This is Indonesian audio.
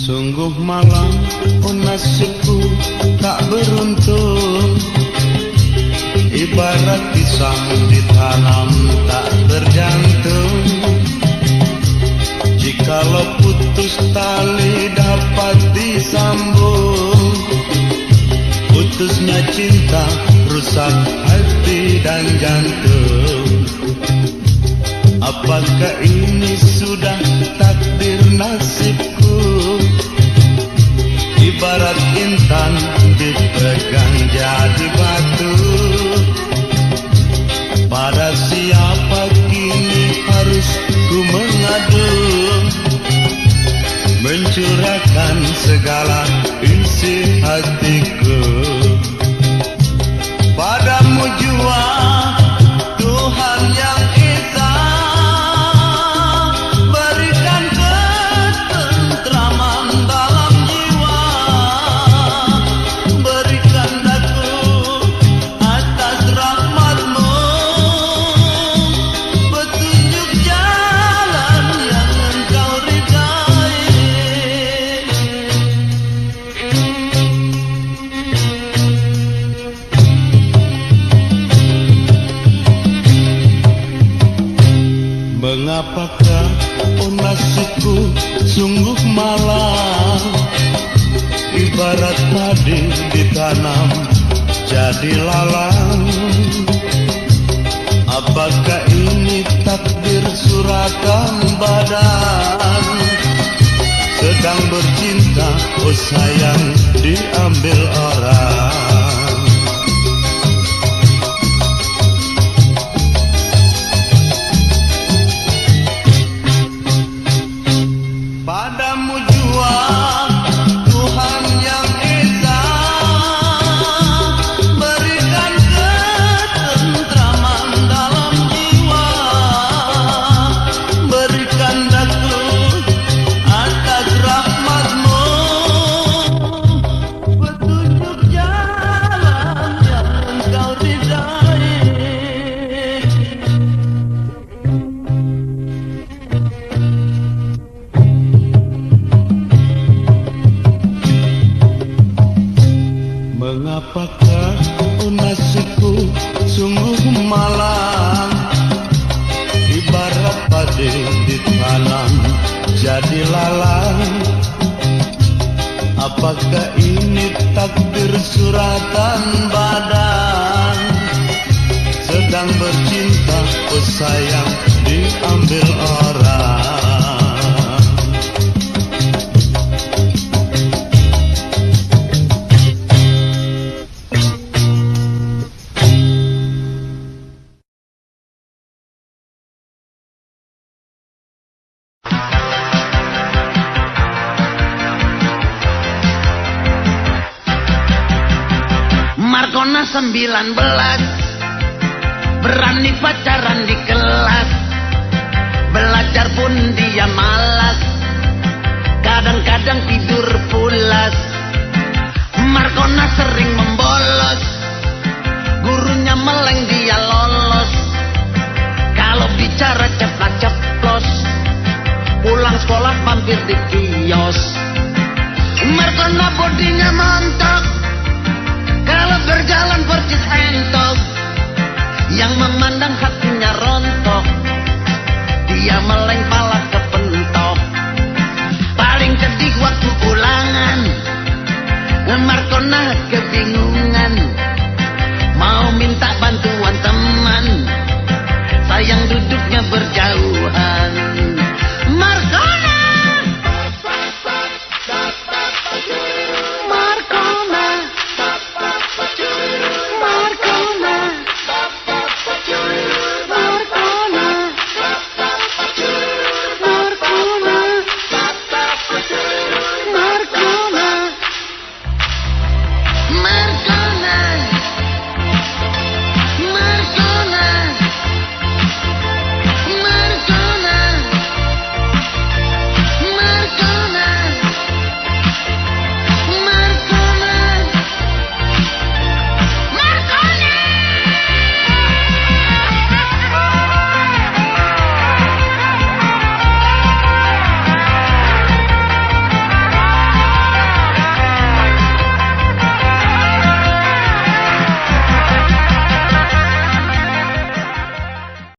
Sungguh malang, oh nasibku tak beruntung. Ibarat pisang ditanam tak berjantung. Jikalau putus tali dapat disambung, putusnya cinta rusak hati dan jantung. Apakah ini sudah takdir nasibku? Ibarat intan dipegang jadi batu. Pada siapa kini harus ku mengadu, mencurahkan segala isi hatiku. Padamu jua Tuhan yang esa, berikan ketentraman dalam jiwa, berikan daku atas rahmatmu, petunjuk jalan yang engkau ridai. Mengapakah oh nasibku sungguh malang, ibarat padi ditanam jadi lalang. Apakah ini takdir suratan badan, sedang bercinta oh sayang diambil orang. Padamu jua Tuhan yang esa, berikan ketentraman dalam jiwa, berikan daku atas rahmatmu, petunjuk jalan yang engkau ridai. Mengapakah oh nasibku sungguh malang, ibarat padi ditanam jadi lalang. Apakah ini takdir suratan badan, sedang bercinta oh sayang diambil orang. Markona 19, berani pacaran di kelas, belajar pun dia malas, kadang-kadang tidur pulas. Markona sering membolos, gurunya meleng dia lolos. Kalau bicara cepat ceplos, pulang sekolah mampir di kios. Markona bodinya mantap, kalau berjalan percis entok, yang memandang hatinya rontok, dia meleng pala kepentok. Paling sedih waktu ulangan,